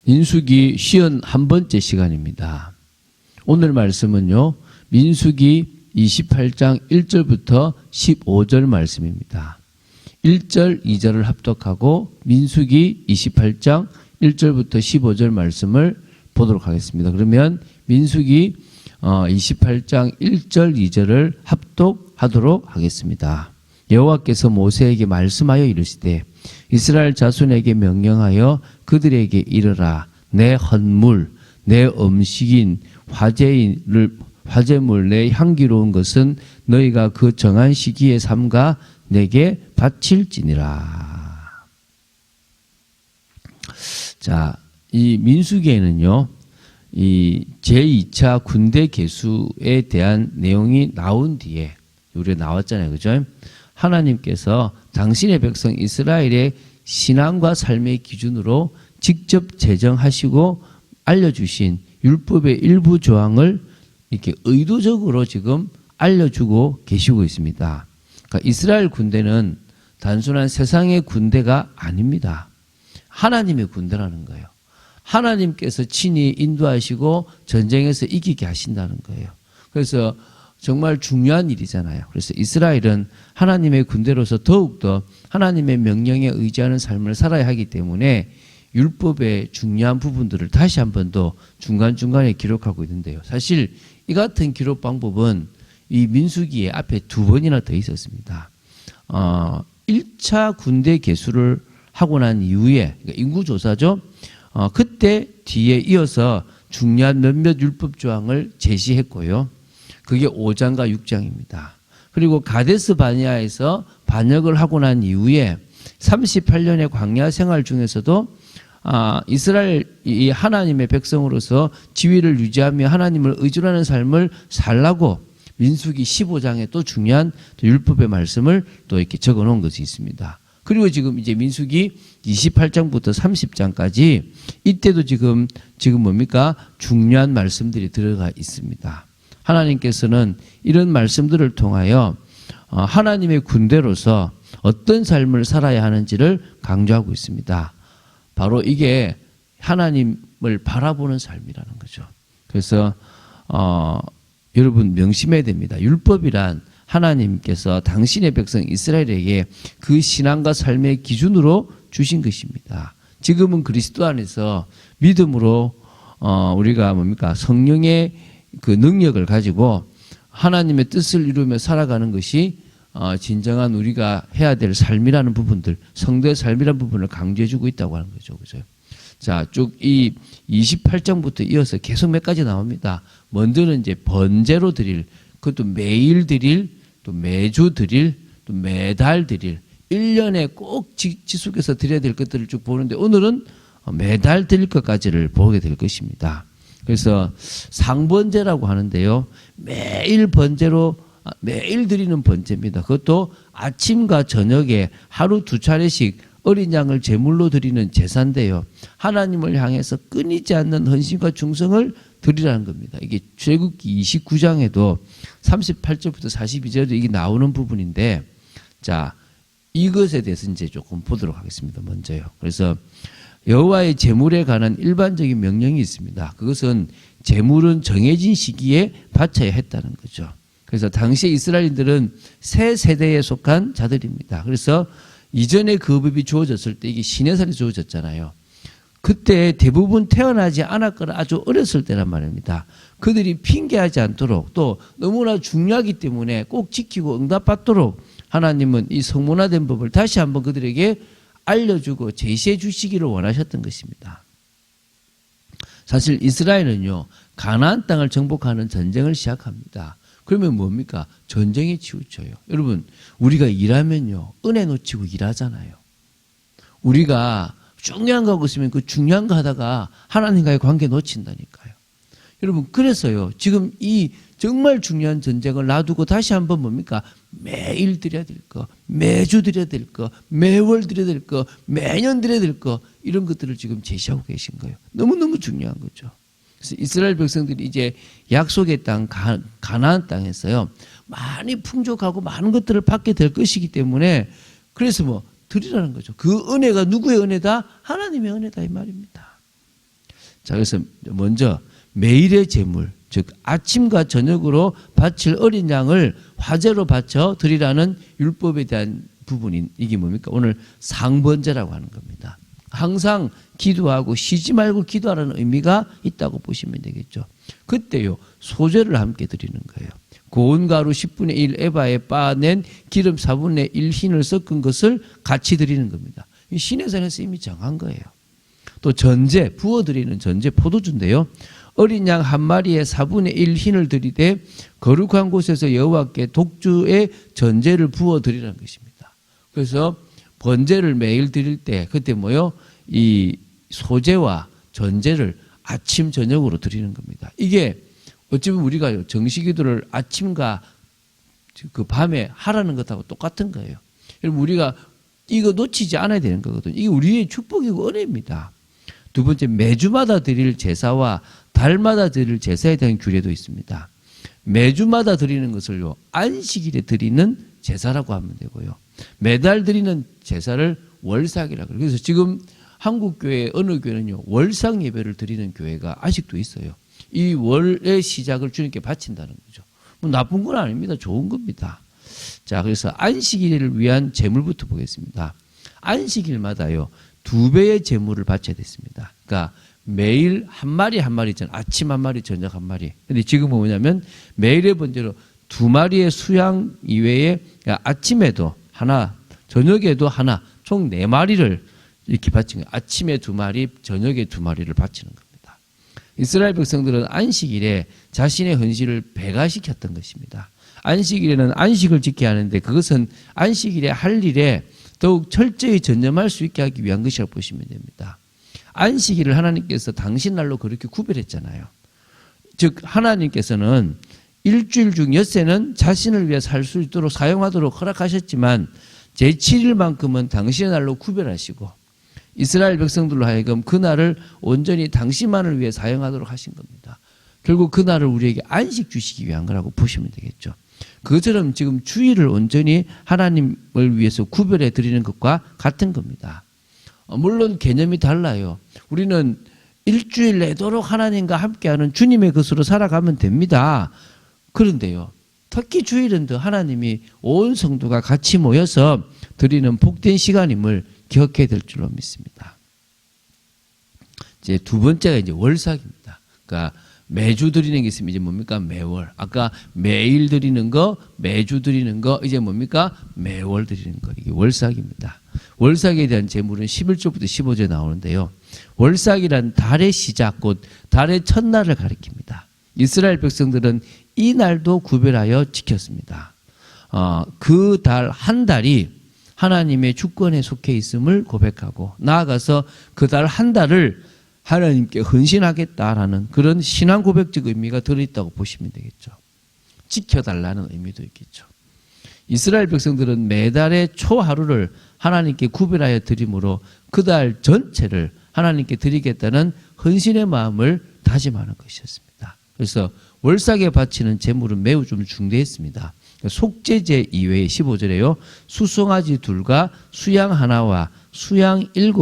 민수기 51번째 시간입니다. 오늘 말씀은요, 민수기 28장 1절부터 15절 말씀입니다. 1절, 2절을 합독하고 민수기 28장 1절부터 15절 말씀을 보도록 하겠습니다. 그러면 민수기 28장 1절, 2절을 합독하도록 하겠습니다. 여호와께서 모세에게 말씀하여 이르시되 이스라엘 자손에게 명령하여 그들에게 이르라. 내 헌물, 내 음식인 화제물, 내 향기로운 것은 너희가 그 정한 시기에 삼가 내게 바칠지니라. 자, 이 민수기에는요, 이 제2차 군대 개수에 대한 내용이 나온 뒤에, 우리가 나왔잖아요. 그죠? 하나님께서 당신의 백성 이스라엘의 신앙과 삶의 기준으로 직접 제정하시고 알려주신 율법의 일부 조항을 이렇게 의도적으로 지금 알려주고 계시고 있습니다. 그러니까 이스라엘 군대는 단순한 세상의 군대가 아닙니다. 하나님의 군대라는 거예요. 하나님께서 친히 인도하시고 전쟁에서 이기게 하신다는 거예요. 그래서 정말 중요한 일이잖아요. 그래서 이스라엘은 하나님의 군대로서 더욱더 하나님의 명령에 의지하는 삶을 살아야 하기 때문에 율법의 중요한 부분들을 다시 한 번 더 중간중간에 기록하고 있는데요. 사실 이 같은 기록 방법은 이 민수기에 앞에 2번이나 더 있었습니다. 1차 군대 개수를 하고 난 이후에, 그러니까 인구조사죠. 그때 뒤에 이어서 중요한 몇몇 율법 조항을 제시했고요. 그게 5장과 6장입니다. 그리고 가데스 바네아에서 반역을 하고 난 이후에 38년의 광야 생활 중에서도 이스라엘 이 하나님의 백성으로서 지위를 유지하며 하나님을 의존하는 삶을 살라고 민수기 15장에 또 중요한 율법의 말씀을 또 이렇게 적어 놓은 것이 있습니다. 그리고 지금 이제 민수기 28장부터 30장까지 이때도 지금 뭡니까? 중요한 말씀들이 들어가 있습니다. 하나님께서는 이런 말씀들을 통하여 하나님의 군대로서 어떤 삶을 살아야 하는지를 강조하고 있습니다. 바로 이게 하나님을 바라보는 삶이라는 거죠. 그래서 여러분 명심해야 됩니다. 율법이란 하나님께서 당신의 백성 이스라엘에게 그 신앙과 삶의 기준으로 주신 것입니다. 지금은 그리스도 안에서 믿음으로 우리가 뭡니까? 성령의 그 능력을 가지고 하나님의 뜻을 이루며 살아가는 것이 진정한 우리가 해야 될 삶이라는 부분들, 성도의 삶이라는 부분을 강조해주고 있다고 하는 거죠. 그죠? 자, 쭉 이 28장부터 이어서 계속 몇 가지 나옵니다. 먼저는 이제 번제로 드릴, 그것도 매일 드릴, 또 매주 드릴, 또 매달 드릴, 1년에 꼭 지속해서 드려야 될 것들을 쭉 보는데 오늘은 매달 드릴 것까지를 보게 될 것입니다. 그래서 상번제라고 하는데요. 매일 드리는 번제입니다. 그것도 아침과 저녁에 하루 2차례씩 어린 양을 제물로 드리는 제사인데요. 하나님을 향해서 끊이지 않는 헌신과 충성을 드리라는 겁니다. 이게 출애굽기 29장에도 38절부터 42절도 이게 나오는 부분인데, 자, 이것에 대해서 이제 조금 보도록 하겠습니다. 먼저요. 그래서 여호와의 제물에 관한 일반적인 명령이 있습니다. 그것은 제물은 정해진 시기에 바쳐야 했다는 거죠. 그래서 당시에 이스라엘인들은 새 세대에 속한 자들입니다. 그래서 이전에 그 법이 주어졌을 때 이게 시내살이 주어졌잖아요. 그때 대부분 태어나지 않았거나 아주 어렸을 때란 말입니다. 그들이 핑계하지 않도록 또 너무나 중요하기 때문에 꼭 지키고 응답받도록 하나님은 이 성문화된 법을 다시 한번 그들에게 알려주고 제시해 주시기를 원하셨던 것입니다. 사실 이스라엘은요, 가나안 땅을 정복하는 전쟁을 시작합니다. 그러면 뭡니까? 전쟁에 치우쳐요. 여러분, 우리가 일하면요, 은혜 놓치고 일하잖아요. 우리가 중요한 거 하고 있으면 그 중요한 거 하다가 하나님과의 관계 놓친다니까요. 여러분, 그래서요, 지금 이 정말 중요한 전쟁을 놔두고 다시 한번 뭡니까? 매일 드려야 될 거, 매주 드려야 될 거, 매월 드려야 될 거, 매년 드려야 될 거, 이런 것들을 지금 제시하고 계신 거예요. 너무너무 중요한 거죠. 그래서 이스라엘 백성들이 이제 약속의 땅, 가나안 땅에서요, 많이 풍족하고 많은 것들을 받게 될 것이기 때문에 그래서 드리라는 거죠. 그 은혜가 누구의 은혜다? 하나님의 은혜다 이 말입니다. 자, 그래서 먼저 매일의 제물, 즉 아침과 저녁으로 바칠 어린 양을 화제로 바쳐 드리라는 율법에 대한 부분인 이게 뭡니까? 오늘 상번제라고 하는 겁니다. 항상 기도하고 쉬지 말고 기도하라는 의미가 있다고 보시면 되겠죠. 그때요 소제를 함께 드리는 거예요. 고운 가루 10분의 1 에바에 빻아낸 기름 4분의 1 흰을 섞은 것을 같이 드리는 겁니다. 이 신해산에서 이미 정한 거예요. 또 전제, 부어드리는 전제 포도주인데요. 어린 양 한 마리에 4분의 1 흰을 드리되 거룩한 곳에서 여호와께 독주의 전제를 부어드리라는 것입니다. 그래서 번제를 매일 드릴 때 그때 뭐요? 이 소제와 전제를 아침 저녁으로 드리는 겁니다. 이게 어쩌면 우리가 정시기도를 아침과 그 밤에 하라는 것하고 똑같은 거예요. 여러분 우리가 이거 놓치지 않아야 되는 거거든요. 이게 우리의 축복이고 은혜입니다. 두 번째, 매주마다 드릴 제사와 달마다 드릴 제사에 대한 규례도 있습니다. 매주마다 드리는 것을요 안식일에 드리는 제사라고 하면 되고요. 매달 드리는 제사를 월삭이라고 그래요. 그래서 지금 한국 교회 어느 교회는요 월삭 예배를 드리는 교회가 아직도 있어요. 이 월의 시작을 주님께 바친다는 거죠. 뭐 나쁜 건 아닙니다. 좋은 겁니다. 자, 그래서 안식일을 위한 제물부터 보겠습니다. 안식일마다요 2배의 제물을 바쳐야 됐습니다. 그러니까 매일 한 마리 한 마리 있잖아요. 아침 한 마리, 저녁 한 마리. 근데 지금은 뭐냐면 매일의 번제로 2마리의 수양 이외에 아침에도 하나, 저녁에도 하나, 총 4마리를 이렇게 바친 거예요. 아침에 2마리, 저녁에 2마리를 바치는 겁니다. 이스라엘 백성들은 안식일에 자신의 헌신을 배가시켰던 것입니다. 안식일에는 안식을 지켜야 하는데 그것은 안식일에 할 일에 더욱 철저히 전념할 수 있게 하기 위한 것이라고 보시면 됩니다. 안식일을 하나님께서 당신 날로 그렇게 구별했잖아요. 즉 하나님께서는 일주일 중 엿새는 자신을 위해 살 수 있도록 사용하도록 허락하셨지만 제7일만큼은 당신의 날로 구별하시고 이스라엘 백성들로 하여금 그 날을 온전히 당신만을 위해 사용하도록 하신 겁니다. 결국 그 날을 우리에게 안식 주시기 위한 거라고 보시면 되겠죠. 그것처럼 지금 주일을 온전히 하나님을 위해서 구별해 드리는 것과 같은 겁니다. 물론 개념이 달라요. 우리는 일주일 내도록 하나님과 함께하는 주님의 것으로 살아가면 됩니다. 그런데요, 특히 주일은 더 하나님이 온 성도가 같이 모여서 드리는 복된 시간임을 기억해야 될 줄로 믿습니다. 이제 두 번째가 이제 월삭입니다. 그러니까 매주 드리는 게 있으면 이제 뭡니까? 매월. 아까 매일 드리는 거, 매주 드리는 거, 이제 뭡니까? 매월 드리는 거. 이게 월삭입니다. 월삭에 대한 제물은 11절부터 15절에 나오는데요. 월삭이란 달의 시작, 곧 달의 첫날을 가리킵니다. 이스라엘 백성들은 이 날도 구별하여 지켰습니다. 그 달 한 달이 하나님의 주권에 속해 있음을 고백하고 나아가서 그 달 한 달을 하나님께 헌신하겠다라는 그런 신앙 고백적 의미가 들어있다고 보시면 되겠죠. 지켜달라는 의미도 있겠죠. 이스라엘 백성들은 매달의 초 하루를 하나님께 구별하여 드림으로 그 달 전체를 하나님께 드리겠다는 헌신의 마음을 다짐하는 것이었습니다. 그래서 월삭에 바치는 제물은 매우 좀 중대했습니다. 속죄제 이외에 15절에요. 수송아지 2과 수양 1와 수양 7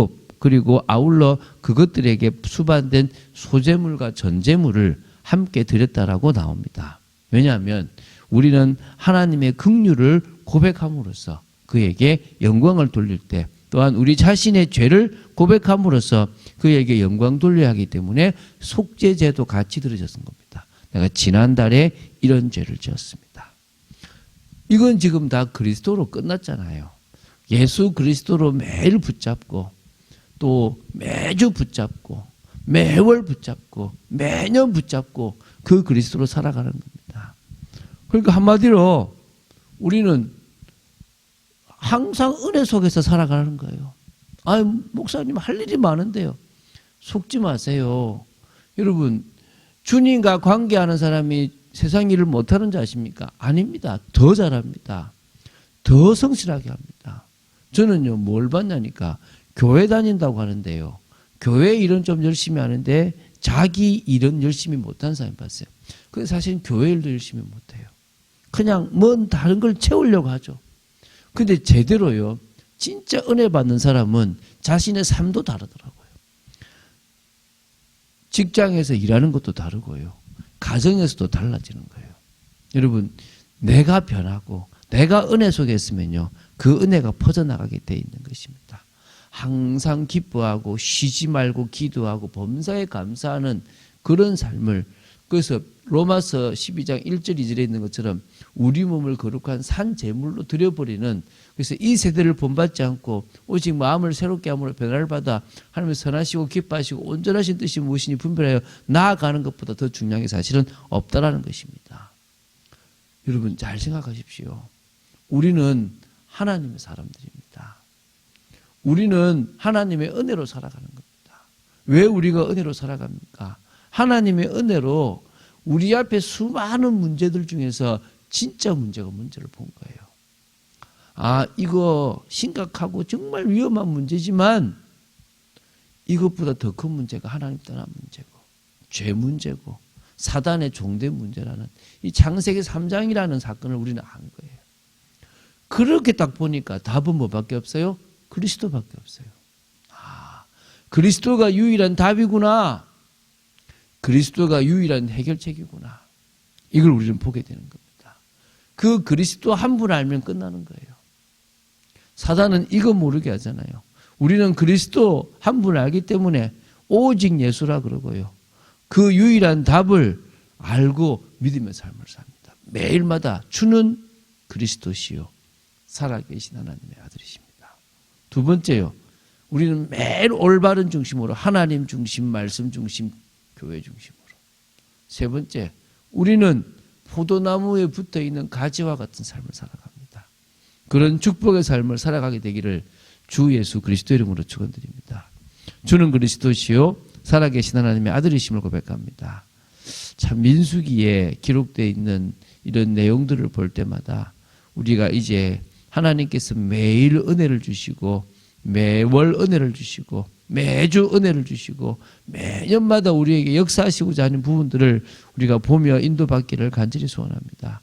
그리고 아울러 그것들에게 수반된 소제물과 전제물을 함께 드렸다라고 나옵니다. 왜냐하면 우리는 하나님의 긍휼을 고백함으로써 그에게 영광을 돌릴 때 또한 우리 자신의 죄를 고백함으로써 그에게 영광 돌려야 하기 때문에 속죄제도 같이 드려졌은 겁니다. 내가 지난달에 이런 죄를 지었습니다. 이건 지금 다 그리스도로 끝났잖아요. 예수 그리스도로 매일 붙잡고 또 매주 붙잡고 매월 붙잡고 매년 붙잡고 그 그리스도로 살아가는 겁니다. 그러니까 한마디로 우리는 항상 은혜 속에서 살아가는 거예요. 아, 목사님 할 일이 많은데요. 속지 마세요. 여러분, 주님과 관계하는 사람이 세상 일을 못하는 줄 아십니까? 아닙니다. 더 잘합니다. 더 성실하게 합니다. 저는요, 뭘 봤냐니까 교회 다닌다고 하는데요. 교회 일은 좀 열심히 하는데 자기 일은 열심히 못하는 사람이 봤어요. 그래서 사실 교회 일도 열심히 못해요. 그냥 뭔 다른 걸 채우려고 하죠. 근데 제대로요. 진짜 은혜 받는 사람은 자신의 삶도 다르더라고요. 직장에서 일하는 것도 다르고요. 가정에서도 달라지는 거예요. 여러분, 내가 변하고 내가 은혜 속에 있으면요, 그 은혜가 퍼져나가게 돼 있는 것입니다. 항상 기뻐하고 쉬지 말고 기도하고 범사에 감사하는 그런 삶을, 그래서 로마서 12장 1절 2절에 있는 것처럼 우리 몸을 거룩한 산 제물로 드려버리는, 그래서 이 세대를 본받지 않고 오직 마음을 새롭게 함으로 변화를 받아 하나님의 선하시고 기뻐하시고 온전하신 뜻이 무엇이니 분별하여 나아가는 것보다 더 중요한 게 사실은 없다라는 것입니다. 여러분 잘 생각하십시오. 우리는 하나님의 사람들입니다. 우리는 하나님의 은혜로 살아가는 겁니다. 왜 우리가 은혜로 살아갑니까? 하나님의 은혜로 우리 앞에 수많은 문제들 중에서 진짜 문제가 문제를 본 거예요. 아, 이거 심각하고 정말 위험한 문제지만 이것보다 더 큰 문제가 하나님 떠난 문제고 죄 문제고 사단의 종된 문제라는 이 창세기 3장이라는 사건을 우리는 안 거예요. 그렇게 딱 보니까 답은 뭐밖에 없어요? 그리스도밖에 없어요. 아, 그리스도가 유일한 답이구나. 그리스도가 유일한 해결책이구나. 이걸 우리는 보게 되는 겁니다. 그 그리스도 한 분 알면 끝나는 거예요. 사단은 이거 모르게 하잖아요. 우리는 그리스도 한 분 알기 때문에 오직 예수라 그러고요. 그 유일한 답을 알고 믿으며 삶을 삽니다. 매일마다 주는 그리스도시요 살아계신 하나님의 아들이십니다. 두 번째요. 우리는 매일 올바른 중심으로 하나님 중심, 말씀 중심, 교회 중심으로. 세 번째, 우리는 포도나무에 붙어있는 가지와 같은 삶을 살아갑니다. 그런 축복의 삶을 살아가게 되기를 주 예수 그리스도 이름으로 축원드립니다. 주는 그리스도시요 살아계신 하나님의 아들이심을 고백합니다. 참 민수기에 기록되어 있는 이런 내용들을 볼 때마다 우리가 이제 하나님께서 매일 은혜를 주시고 매월 은혜를 주시고 매주 은혜를 주시고 매년마다 우리에게 역사하시고자 하는 부분들을 우리가 보며 인도받기를 간절히 소원합니다.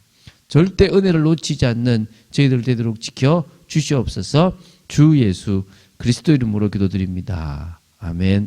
절대 은혜를 놓치지 않는 저희들 되도록 지켜 주시옵소서. 주 예수 그리스도 이름으로 기도드립니다. 아멘.